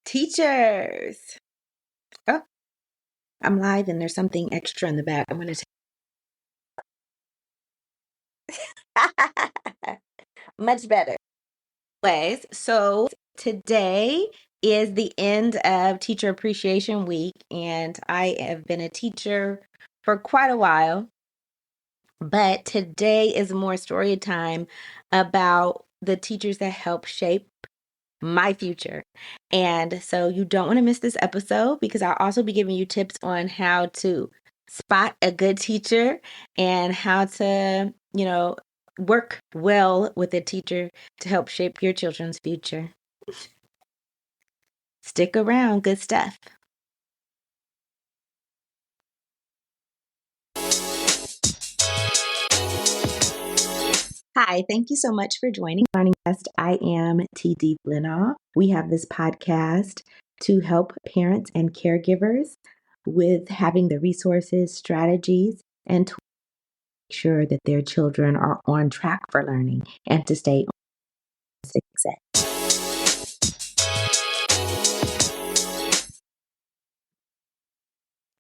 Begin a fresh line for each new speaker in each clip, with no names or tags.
Teachers. Oh, I'm live and there's something extra in the back. I'm going to take much better. Anyways, so today is the end of Teacher Appreciation Week, and I have been a teacher for quite a while. But today is more story time about the teachers that help shape my future. And so you don't want to miss this episode because I'll also be giving you tips on how to spot a good teacher and how to, work well with a teacher to help shape your children's future. Stick around, good stuff. Hi, thank you so much for joining. I am TD Flenaugh. We have this podcast to help parents and caregivers with having the resources, strategies, and to make sure that their children are on track for learning and to stay on success.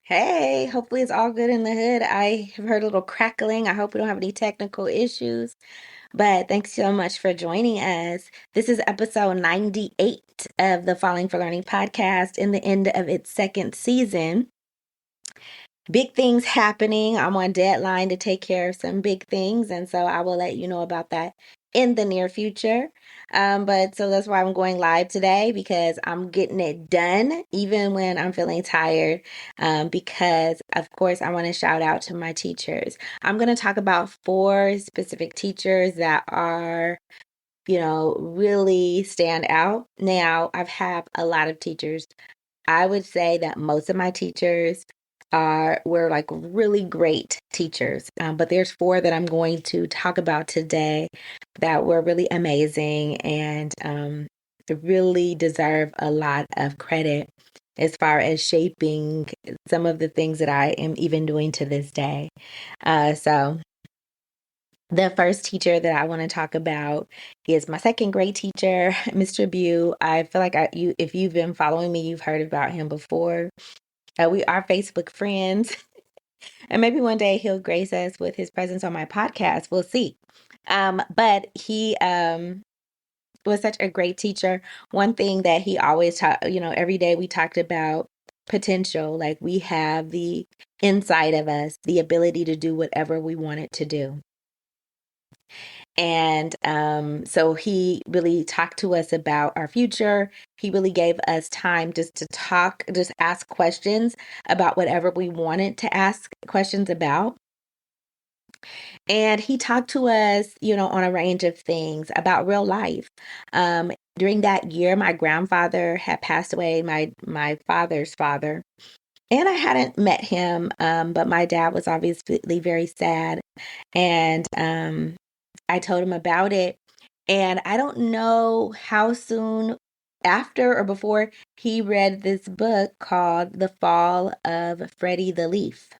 Hey, hopefully it's all good in the hood. I have heard a little crackling. I hope we don't have any technical issues. But thanks so much for joining us. This is episode 98 of the Falling for Learning podcast in the end of its second season. Big things happening. I'm on deadline to take care of some big things. And so I will let you know about that in the near future. But so that's why I'm going live today, because I'm getting it done even when I'm feeling tired. Because of course I want to shout out to my teachers. I'm going to talk about 4 specific teachers that are, really stand out. Now, I've had a lot of teachers. I would say that most of my teachers were like really great teachers. But there's 4 that I'm going to talk about today that were really amazing and really deserve a lot of credit as far as shaping some of the things that I am even doing to this day. So the first teacher that I want to talk about is my second grade teacher, Mr. Bew. I feel like if you've been following me, you've heard about him before. We are Facebook friends, and maybe one day he'll grace us with his presence on my podcast. We'll see. But he was such a great teacher. One thing that he always taught, every day we talked about potential. Like, we have the inside of us, the ability to do whatever we wanted to do. And so he really talked to us about our future. He really gave us time just to talk, just ask questions about whatever we wanted to ask questions about. And he talked to us, on a range of things about real life. During that year, my grandfather had passed away, my father's father. And I hadn't met him, but my dad was obviously very sad. And I told him about it. And I don't know how soon after or before he read this book called The Fall of Freddie the Leaf.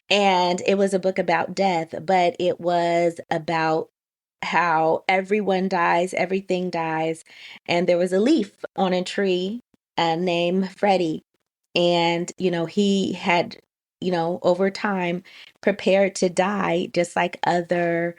And it was a book about death, but it was about how everyone dies, everything dies. And there was a leaf on a tree named Freddie. And, he had, over time prepared to die just like other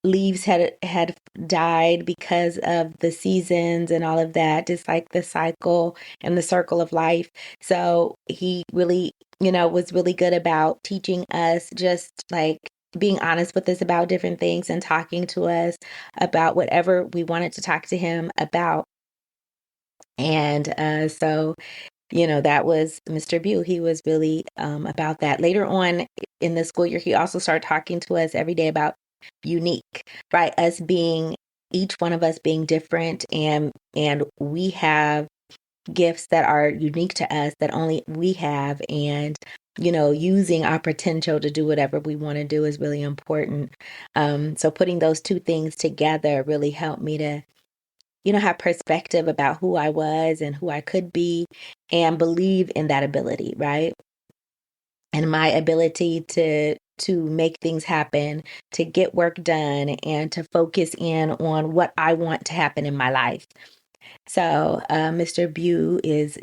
leaves had died because of the seasons and all of that, just like the cycle and the circle of life. So he really, was really good about teaching us, just like being honest with us about different things and talking to us about whatever we wanted to talk to him about. And so that was Mr. Bew. He was really about that. Later on in the school year, he also started talking to us every day about unique, right? Each one of us being different, and we have gifts that are unique to us that only we have, and using our potential to do whatever we want to do is really important. So putting those 2 things together really helped me to have perspective about who I was and who I could be and believe in that ability, right? And my ability to to make things happen, to get work done, and to focus in on what I want to happen in my life. So Mr. Bew is,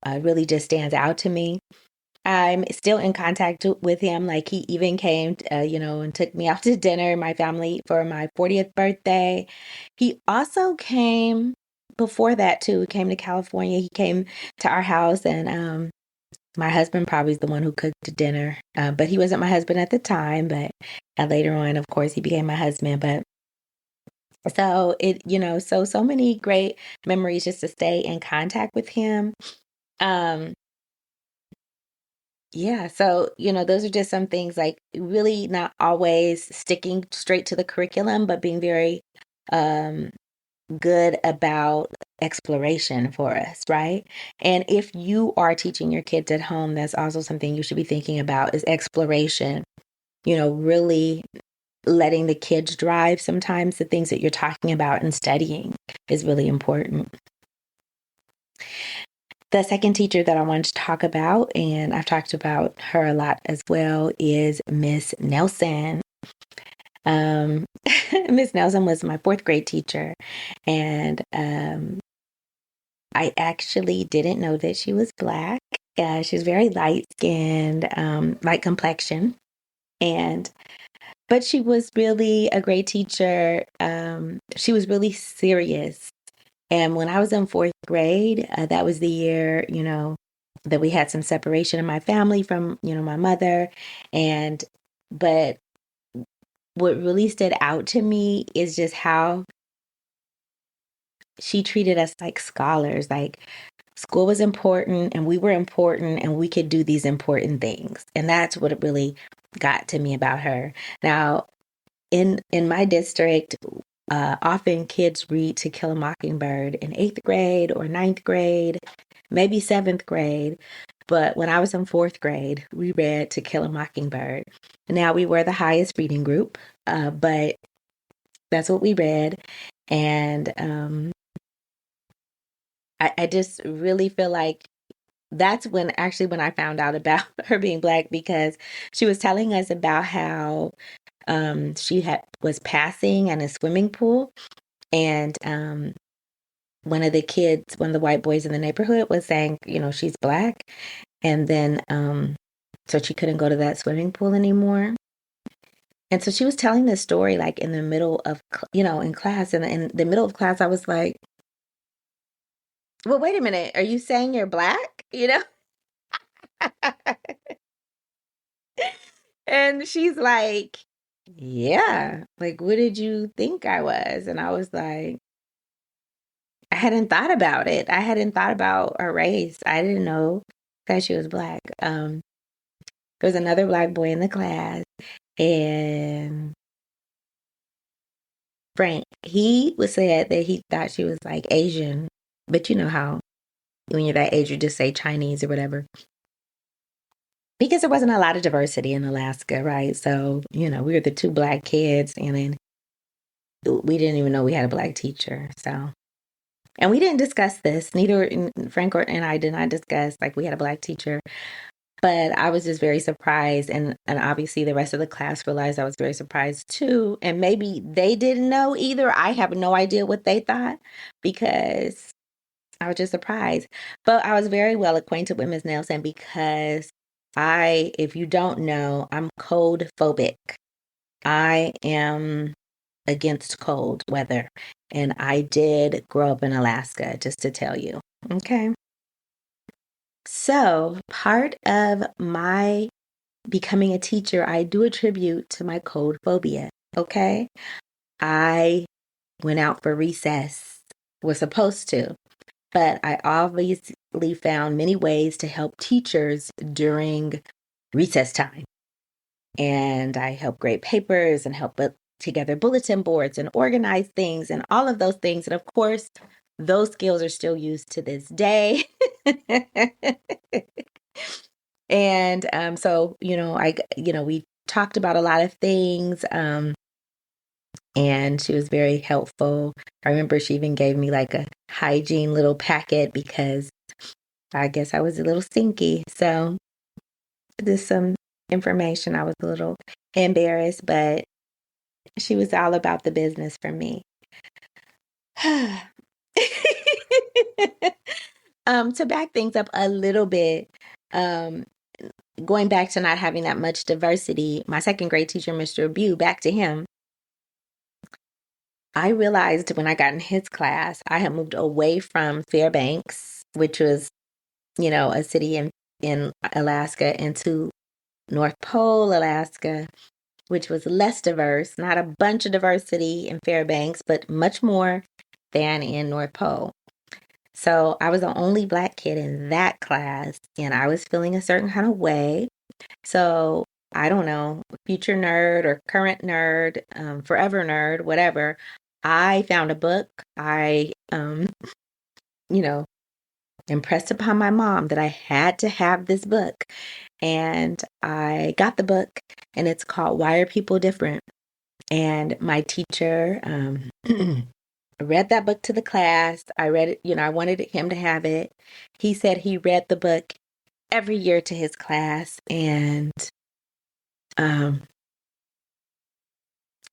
really just stands out to me. I'm still in contact with him. Like he even came, and took me out to dinner, my family, for my 40th birthday. He also came before that too. He came to California. He came to our house, and my husband probably is the one who cooked dinner. But he wasn't my husband at the time. But later on, of course, he became my husband. But so so many great memories just to stay in contact with him. Um, Yeah, so, those are just some things like really not always sticking straight to the curriculum, but being very um, good about exploration for us, right? And if you are teaching your kids at home, that's also something you should be thinking about is exploration, really letting the kids drive sometimes the things that you're talking about and studying is really important. The second teacher that I wanted to talk about, and I've talked about her a lot as well, is Miss Nelson. Miss Nelson was my fourth grade teacher, and I actually didn't know that she was Black. She's very light skinned, light complexion, and but she was really a great teacher. She was really serious. And when I was in fourth grade, that was the year, that we had some separation in my family from, my mother. And, but what really stood out to me is just how she treated us like scholars. Like school was important and we were important and we could do these important things. And that's what it really got to me about her. Now, in my district, often kids read To Kill a Mockingbird in 8th grade or 9th grade, maybe 7th grade. But when I was in 4th grade, we read To Kill a Mockingbird. Now we were the highest reading group, but that's what we read. And I just really feel like that's when I found out about her being Black, because she was telling us about how she was passing in a swimming pool, and one of the white boys in the neighborhood was saying, she's Black, and then so she couldn't go to that swimming pool anymore. And so she was telling this story like in the middle of, in class, and in the middle of class, I was like, well, wait a minute, are you saying you're Black? And she's like, yeah, like, what did you think I was? And I was like, I hadn't thought about it. I hadn't thought about her race. I didn't know that she was Black. There was another Black boy in the class, and Frank, he was said that he thought she was like Asian, but you know how when you're that age, you just say Chinese or whatever. Because there wasn't a lot of diversity in Alaska, right? So, we were the two Black kids, and then we didn't even know we had a Black teacher. So, and we didn't discuss this. Neither Frank and I did not discuss like we had a Black teacher. But I was just very surprised, and obviously the rest of the class realized I was very surprised too. And maybe they didn't know either. I have no idea what they thought, because I was just surprised. But I was very well acquainted with Ms. Nelson because if you don't know, I'm cold phobic. I am against cold weather, and I did grow up in Alaska, just to tell you. Okay. So part of my becoming a teacher, I do attribute to my cold phobia. Okay. I went out for recess, was supposed to, but I obviously found many ways to help teachers during recess time. And I helped grade papers and help put together bulletin boards and organize things and all of those things. And of course, those skills are still used to this day. And so, we talked about a lot of things, and she was very helpful. I remember she even gave me like a hygiene little packet because I guess I was a little stinky. So there's some information. I was a little embarrassed, but she was all about the business for me. To back things up a little bit, um, going back to not having that much diversity, my second grade teacher, Mr. Bew, back to him, I realized when I got in his class, I had moved away from Fairbanks, which was, a city in Alaska, into North Pole, Alaska, which was less diverse, not a bunch of diversity in Fairbanks, but much more than in North Pole. So I was the only Black kid in that class, and I was feeling a certain kind of way. So I don't know, future nerd or current nerd, forever nerd, whatever. I found a book. I, you know, impressed upon my mom that I had to have this book. And I got the book, and it's called Why Are People Different? And my teacher read that book to the class. I read it, I wanted him to have it. He said he read the book every year to his class. And um,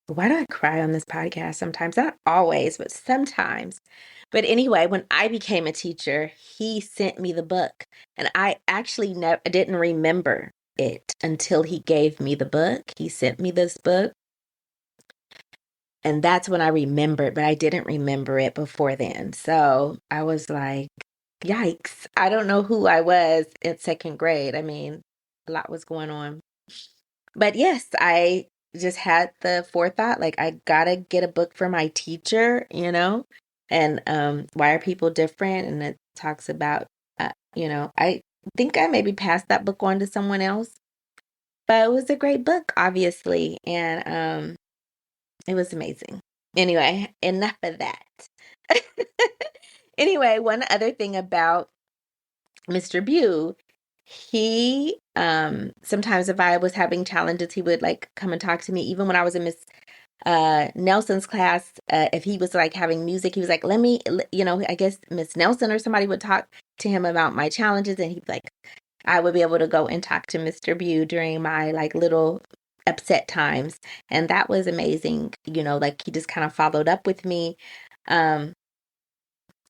why do I cry on this podcast sometimes? Not always, but sometimes. But anyway, when I became a teacher, he sent me the book. And I actually didn't remember it until he gave me the book. He sent me this book. And that's when I remembered, but I didn't remember it before then. So I was like, yikes. I don't know who I was in second grade. I mean, a lot was going on. But yes, I just had the forethought, like I gotta get a book for my teacher. And why are people different? And it talks about, I think I maybe passed that book on to someone else, but it was a great book, obviously. And it was amazing. Anyway, enough of that. Anyway, one other thing about Mr. Bew, he sometimes if I was having challenges, he would like come and talk to me. Even when I was in Miss Nelson's class, if he was like having music, he was like, I guess Miss Nelson or somebody would talk to him about my challenges, and he'd like, I would be able to go and talk to Mr. Bew during my like little upset times. And that was amazing. Like he just kind of followed up with me. Um,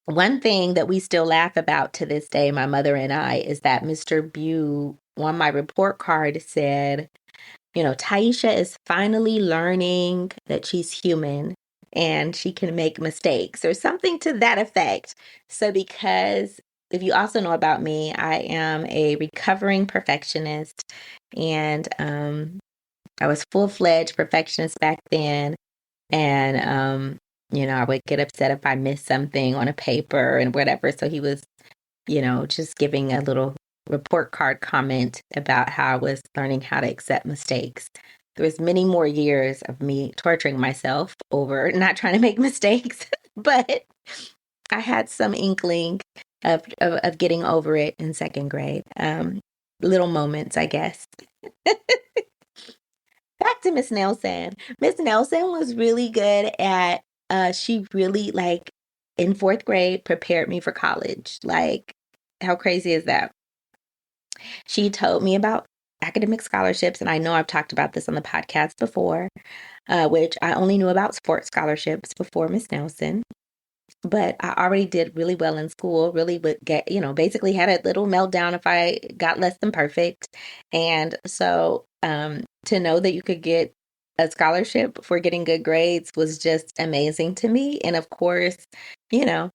One thing that we still laugh about to this day, my mother and I, is that Mr. Bew on my report card said, Taisha is finally learning that she's human and she can make mistakes or something to that effect. So, because if you also know about me, I am a recovering perfectionist, and I was full-fledged perfectionist back then. And, I would get upset if I missed something on a paper and whatever. So he was, just giving a little report card comment about how I was learning how to accept mistakes. There was many more years of me torturing myself over not trying to make mistakes, but I had some inkling of getting over it in second grade. Little moments, I guess. Back to Miss Nelson. Miss Nelson was really good at she really like in fourth grade prepared me for college. Like, how crazy is that? She told me about academic scholarships, and I know I've talked about this on the podcast before, which I only knew about sports scholarships before Miss Nelson. But I already did really well in school, really would get, basically had a little meltdown if I got less than perfect. And so to know that you could get a scholarship for getting good grades was just amazing to me. And of course, you know,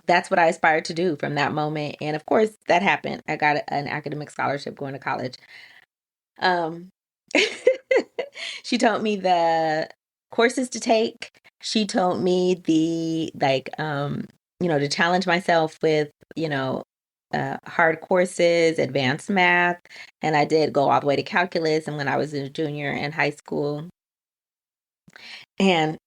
that's what I aspired to do from that moment. And of course, that happened. I got an academic scholarship going to college. Um, she told me the courses to take. She told me the like to challenge myself with, hard courses, advanced math, and I did go all the way to calculus and when I was a junior in high school. And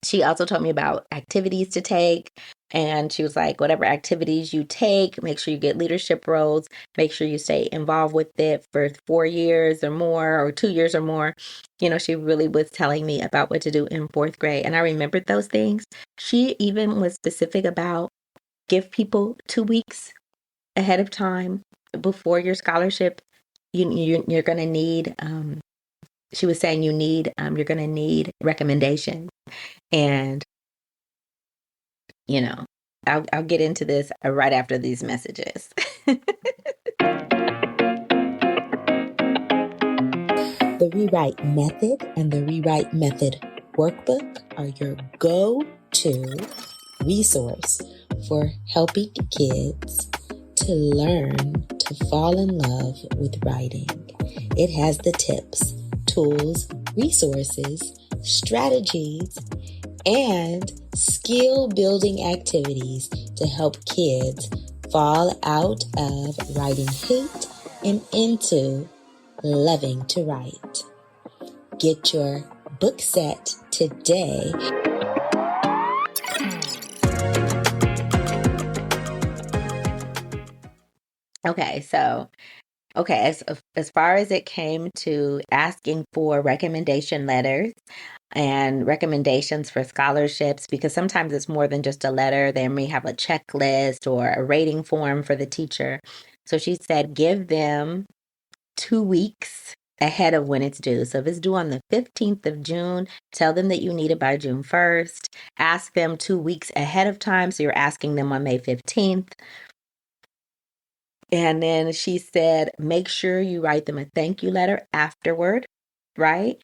she also told me about activities to take. And she was like, whatever activities you take, make sure you get leadership roles, make sure you stay involved with it for 4 years or more, or 2 years or more. She really was telling me about what to do in fourth grade. And I remembered those things. She even was specific about give people 2 weeks ahead of time before your scholarship you're going to need, she was saying you're going to need recommendations. And, I'll get into this right after these messages.
The Rewrite Method and the Rewrite Method Workbook are your go-to resource for helping kids to learn to fall in love with writing. It has the tips, tools, resources, strategies, and skill-building activities to help kids fall out of writing hate and into loving to write. Get your book set today.
Okay, so as far as it came to asking for recommendation letters and recommendations for scholarships, because sometimes it's more than just a letter. They may have a checklist or a rating form for the teacher. So she said, give them 2 weeks ahead of when it's due. So if it's due on the 15th of June, tell them that you need it by June 1st. Ask them 2 weeks ahead of time. So you're asking them on May 15th. And then she said, make sure you write them a thank you letter afterward, right?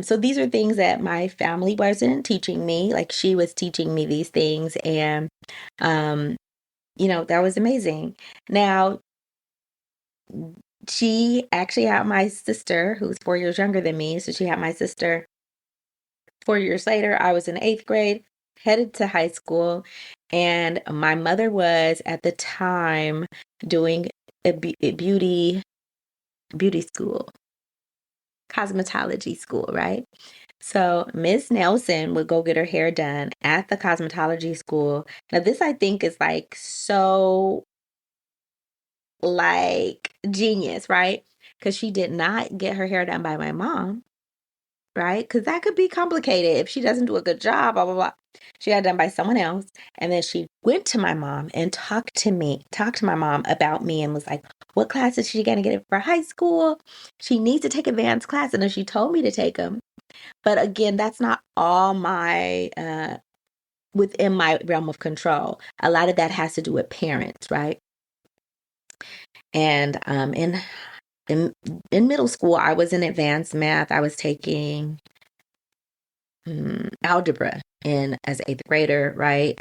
So these are things that my family wasn't teaching me. Like, she was teaching me these things. And, that was amazing. Now, she actually had my sister, who's 4 years younger than me. So she had my sister 4 years later. I was in 8th grade, headed to high school. And my mother was at the time doing a beauty school, cosmetology school, right? So Miss Nelson would go get her hair done at the cosmetology school. Now, this I think is like so like genius, right? Because she did not get her hair done by my mom, right? Because that could be complicated if she doesn't do a good job, blah, blah, blah. She got it done by someone else. And then she went to my mom and talked to my mom about me and was like, what class is she going to get it for high school? She needs to take advanced class. And then she told me to take them. But again, that's not all within my realm of control. A lot of that has to do with parents, right? And in middle school, I was in advanced math. I was taking algebra as 8th grader, right?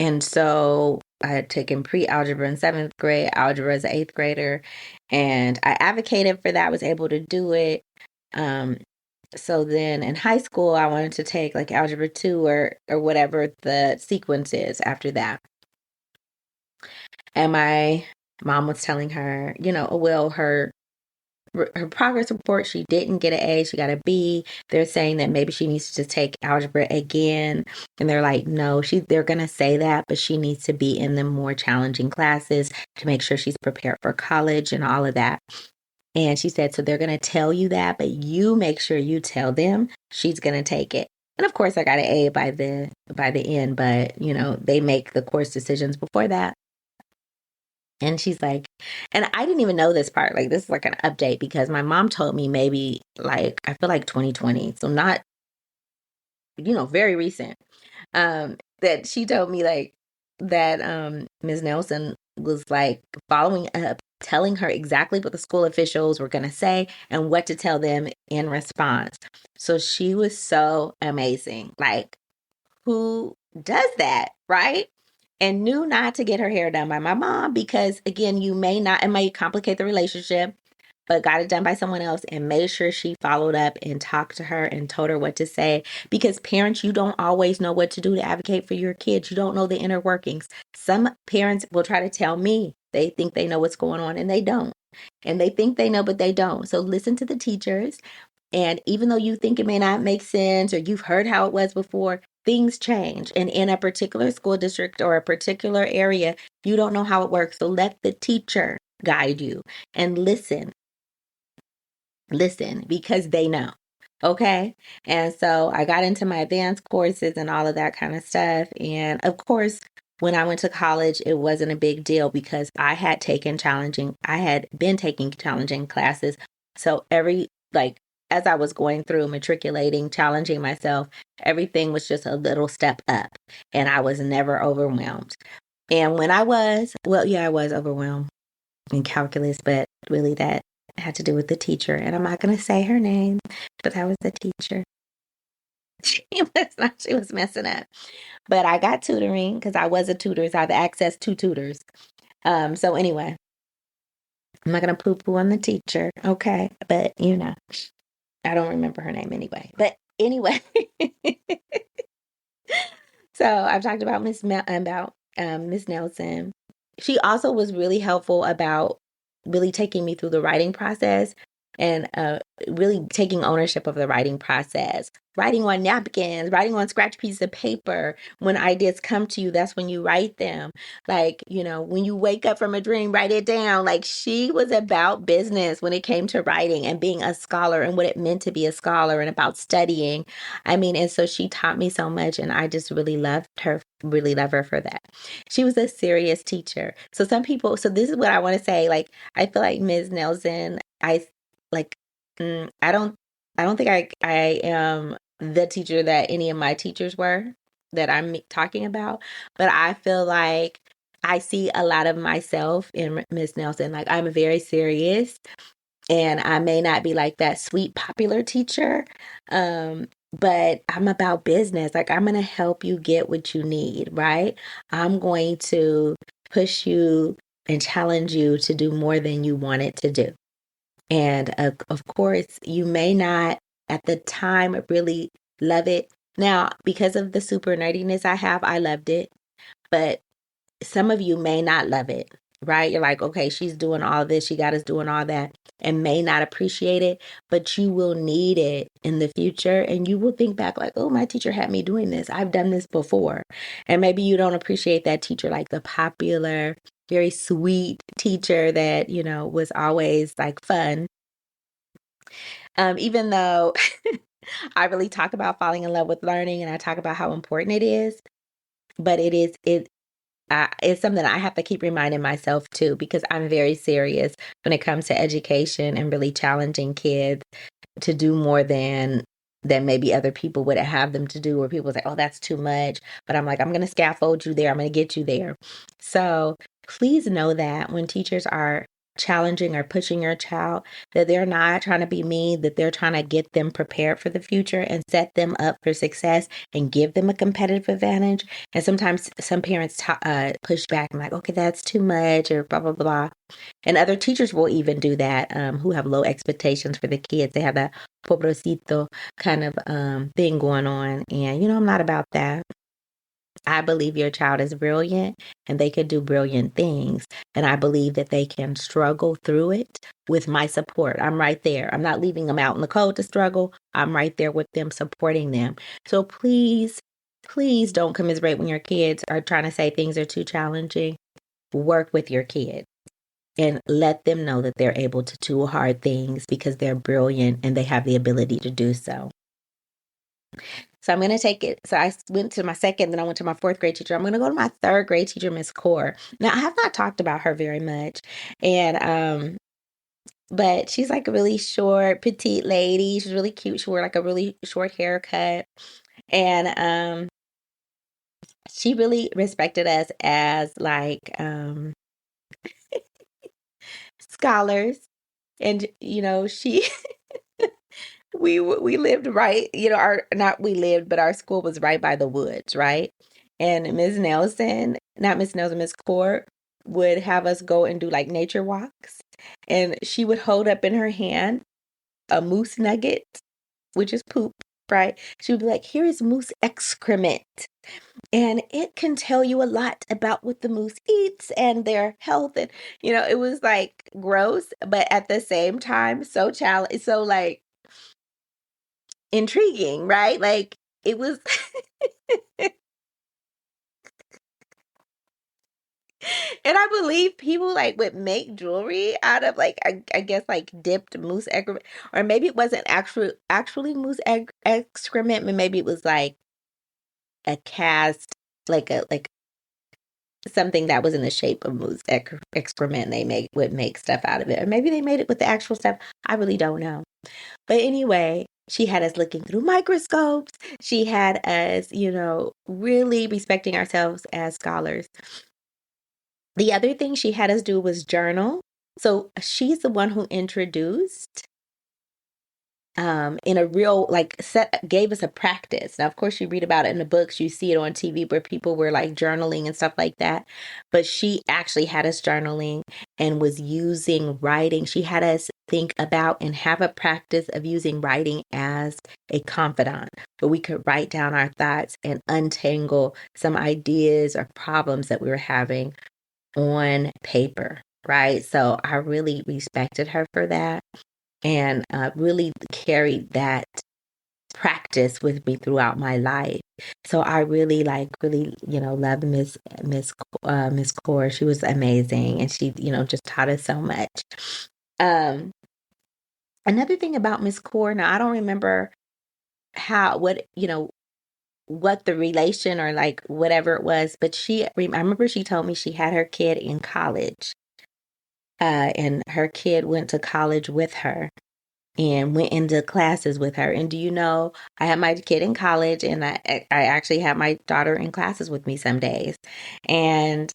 And so I had taken pre-algebra in 7th grade, algebra as an 8th grader, and I advocated for that, was able to do it. So then in high school, I wanted to take like algebra 2 or whatever the sequence is after that. And my mom was telling her, oh, well, her progress report, she didn't get an A, she got a B. They're saying that maybe she needs to take algebra again. And they're like, no, they're going to say that, but she needs to be in the more challenging classes to make sure she's prepared for college and all of that. And she said, so they're going to tell you that, but you make sure you tell them she's going to take it. And of course, I got an A by the end, but they make the course decisions before that. And she's like, and I didn't even know this part. Like, this is like an update because my mom told me maybe like, I feel like 2020. So not, very recent. That she told me like that Ms. Nelson was like following up, telling her exactly what the school officials were going to say and what to tell them in response. So she was so amazing. Like, who does that, right? And knew not to get her hair done by my mom because, again, it may complicate the relationship, but got it done by someone else and made sure she followed up and talked to her and told her what to say. Because parents, you don't always know what to do to advocate for your kids. You don't know the inner workings. Some parents will try to tell me they think they know what's going on and they don't. And they think they know, but they don't. So listen to the teachers. And even though you think it may not make sense or you've heard how it was before, things change. And in a particular school district or a particular area, you don't know how it works. So let the teacher guide you and listen because they know. Okay. And so I got into my advanced courses and all of that kind of stuff. And of course, when I went to college, it wasn't a big deal because I had been taking challenging classes. So as I was going through matriculating, challenging myself, everything was just a little step up and I was never overwhelmed. And when I was overwhelmed in calculus, but really that had to do with the teacher. And I'm not going to say her name, but that was the teacher. She was messing up. But I got tutoring because I was a tutor, so I have access to tutors. So anyway, I'm not gonna poo poo on the teacher, okay? But I don't remember her name anyway. But anyway, so I've talked about Miss Nelson. She also was really helpful about really taking me through the writing process and really taking ownership of the writing process. Writing on napkins, writing on scratch pieces of paper. When ideas come to you, that's when you write them. Like, when you wake up from a dream, write it down. Like, she was about business when it came to writing and being a scholar and what it meant to be a scholar and about studying. I mean, and so she taught me so much, and I just really love her for that. She was a serious teacher. So this is what I want to say. Like, I feel like Ms. Nelson, like, I don't think I am the teacher that any of my teachers were that I'm talking about, but I feel like I see a lot of myself in Miss Nelson. Like, I'm very serious and I may not be like that sweet popular teacher, but I'm about business. Like, I'm going to help you get what you need, right? I'm going to push you and challenge you to do more than you wanted to do. And of course, you may not at the time really love it. Now, because of the super nerdiness I have, I loved it. But some of you may not love it, right? You're like, okay, she's doing all this, she got us doing all that, and may not appreciate it, but you will need it in the future. And you will think back, like, oh, my teacher had me doing this. I've done this before. And maybe you don't appreciate that teacher, like the popular, very sweet teacher that, was always like fun. Even though I really talk about falling in love with learning and I talk about how important it is, but it's something I have to keep reminding myself too, because I'm very serious when it comes to education and really challenging kids to do more than maybe other people would have them to do, or people say, oh, that's too much. But I'm like, I'm going to scaffold you there. I'm going to get you there. So please know that when teachers are challenging or pushing your child, that they're not trying to be mean, that they're trying to get them prepared for the future and set them up for success and give them a competitive advantage. And sometimes some parents push back and like, okay, that's too much, or blah, blah, blah. And other teachers will even do that, who have low expectations for the kids. They have that pobrecito kind of thing going on. And, I'm not about that. I believe your child is brilliant and they can do brilliant things. And I believe that they can struggle through it with my support. I'm right there. I'm not leaving them out in the cold to struggle. I'm right there with them, supporting them. So please, please don't commiserate when your kids are trying to say things are too challenging. Work with your kids and let them know that they're able to do hard things because they're brilliant and they have the ability to do so. So I'm going to take it. So I went to my second, then I went to my fourth grade teacher. I'm going to go to my third grade teacher, Miss Coerr. Now, I have not talked about her very much. And, but she's like a really short, petite lady. She's really cute. She wore like a really short haircut. And she really respected us as like scholars. And, she we lived right, our not we lived, but our school was right by the woods, right? And Miss Nelson, not Miss Nelson, Miss Court would have us go and do like nature walks. And she would hold up in her hand a moose nugget, which is poop, right? She would be like, here is moose excrement. And it can tell you a lot about what the moose eats and their health. And, it was like gross, but at the same time, so like intriguing, right? Like it was and I believe people like would make jewelry out of like I guess like dipped moose excrement, or maybe it wasn't actually moose excrement, but maybe it was like a cast like something that was in the shape of moose excrement. They would make stuff out of it, or maybe they made it with the actual stuff. I really don't know. But anyway, she had us looking through microscopes. She had us, really respecting ourselves as scholars. The other thing she had us do was journal. So she's the one who introduced in a real gave us a practice. Now, of course, you read about it in the books, you see it on TV where people were like journaling and stuff like that. But she actually had us journaling and was using writing. She had us think about and have a practice of using writing as a confidant, where we could write down our thoughts and untangle some ideas or problems that we were having on paper. Right. So I really respected her for that, and really carried that practice with me throughout my life. So I really loved Miss Coerr. She was amazing, and she just taught us so much. Um, Another thing about Miss Coerr, now I don't remember what the relation or like whatever it was, but I remember she told me she had her kid in college, and her kid went to college with her and went into classes with her. And do you know, I had my kid in college, and I actually had my daughter in classes with me some days. And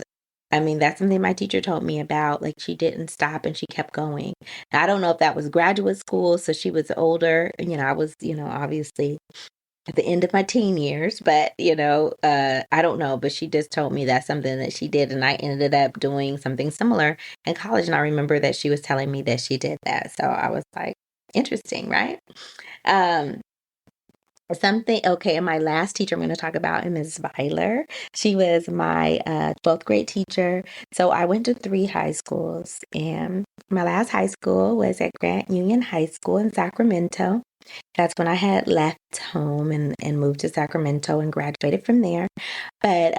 I mean, that's something my teacher told me about. Like, she didn't stop and she kept going. Now, I don't know if that was graduate school, so she was older. I was, obviously at the end of my teen years, but I don't know. But she just told me that's something that she did, and I ended up doing something similar in college. And I remember that she was telling me that she did that, so I was like, interesting, right? Um, Something okay. And my last teacher I'm going to talk about is Ms. Byler. She was my 12th grade teacher. So I went to 3 high schools, and my last high school was at Grant Union High School in Sacramento. That's when I had left home and moved to Sacramento and graduated from there. But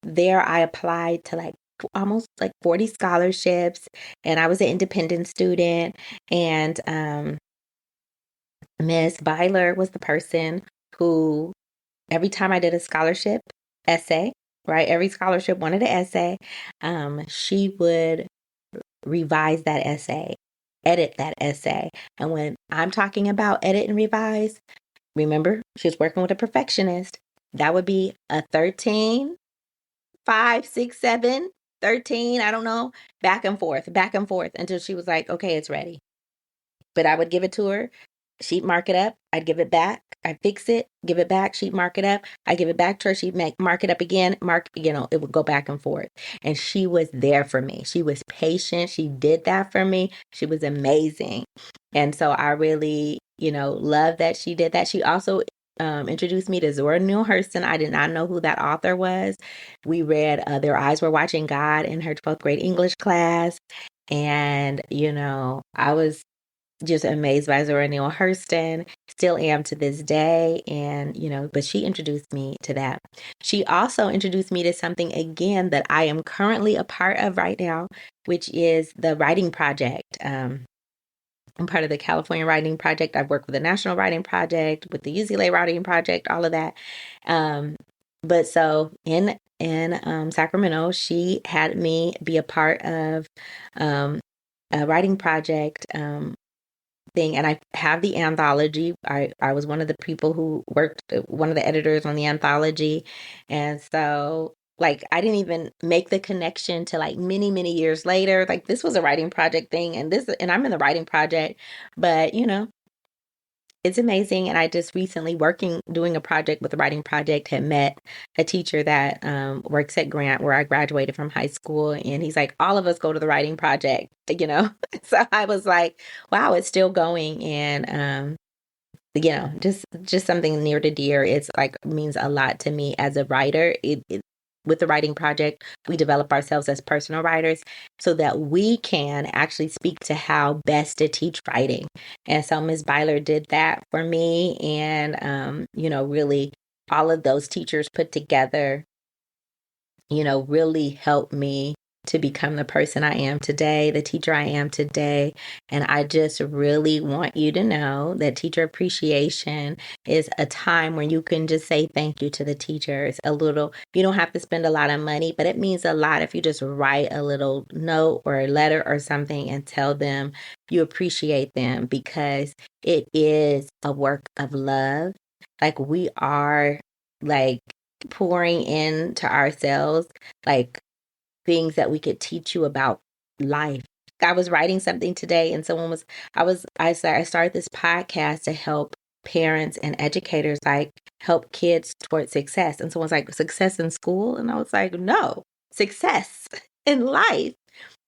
there I applied to like almost like 40 scholarships, and I was an independent student. And Miss Byler was the person who, every time I did a scholarship essay, right? Every scholarship wanted an essay. She would revise that essay, edit that essay. And when I'm talking about edit and revise, remember, she was working with a perfectionist. That would be a 13, 5, 6, 7, 13, I don't know, back and forth until she was like, okay, it's ready. But I would give it to her. She'd mark it up. I'd give it back. I'd fix it, give it back. She'd mark it up. I'd give it back to her. She'd mark it up again. It would go back and forth. And she was there for me. She was patient. She did that for me. She was amazing. And so I really, love that she did that. She also introduced me to Zora Neale Hurston. I did not know who that author was. We read Their Eyes Were Watching God in her 12th grade English class. And, I was just amazed by Zora Neale Hurston, still am to this day. And, but she introduced me to that. She also introduced me to something, again, that I am currently a part of right now, which is the writing project. I'm part of the California Writing Project. I've worked with the National Writing Project, with the UCLA Writing Project, all of that. But so in Sacramento, she had me be a part of a writing project thing, and I have the anthology. I was one of the people who worked, one of the editors on the anthology, and so like I didn't even make the connection to like many years later. Like, this was a writing project thing, and I'm in the writing project, but it's amazing. And I just recently, doing a project with the writing project, had met a teacher that works at Grant, where I graduated from high school. And he's like, all of us go to the writing project. So I was like, wow, it's still going. And, just something near to dear. It's like, means a lot to me as a writer. With the writing project, we develop ourselves as personal writers so that we can actually speak to how best to teach writing. And so Ms. Byler did that for me. And, really all of those teachers put together, really helped me to become the person I am today, the teacher I am today. And I just really want you to know that teacher appreciation is a time when you can just say thank you to the teachers a little. You don't have to spend a lot of money, but it means a lot if you just write a little note or a letter or something and tell them you appreciate them, because it is a work of love. Like, we are like pouring into ourselves, like things that we could teach you about life. I was writing something today and I started this podcast to help parents and educators, like help kids towards success. And someone's like, success in school? And I was like, no, success in life.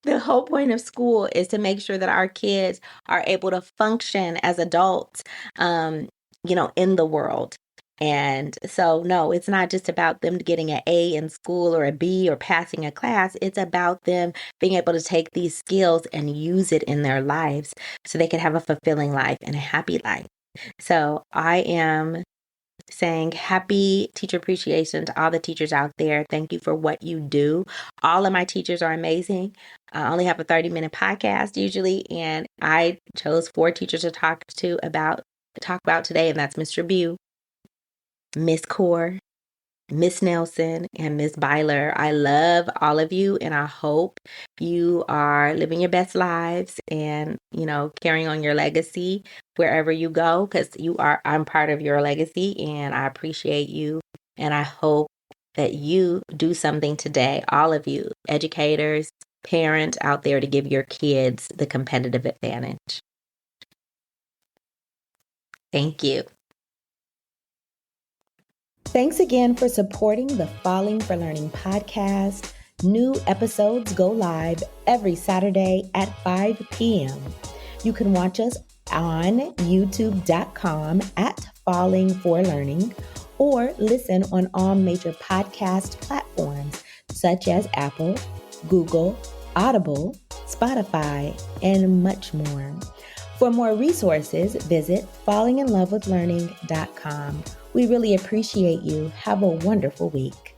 The whole point of school is to make sure that our kids are able to function as adults, in the world. And so, no, it's not just about them getting an A in school or a B or passing a class. It's about them being able to take these skills and use it in their lives so they can have a fulfilling life and a happy life. So I am saying happy teacher appreciation to all the teachers out there. Thank you for what you do. All of my teachers are amazing. I only have a 30-minute podcast usually, and I chose 4 teachers to talk about today, and that's Mr. Bew, Miss Coerr, Miss Nelson, and Miss Byler. I love all of you, and I hope you are living your best lives and, carrying on your legacy wherever you go, because I'm part of your legacy, and I appreciate you. And I hope that you do something today, all of you, educators, parents out there, to give your kids the competitive advantage. Thank you. Thanks again for supporting the Falling for Learning podcast. New episodes go live every Saturday at 5 p.m. You can watch us on youtube.com at Falling for Learning, or listen on all major podcast platforms such as Apple, Google, Audible, Spotify, and much more. For more resources, visit fallinginlovewithlearning.com. We really appreciate you. Have a wonderful week.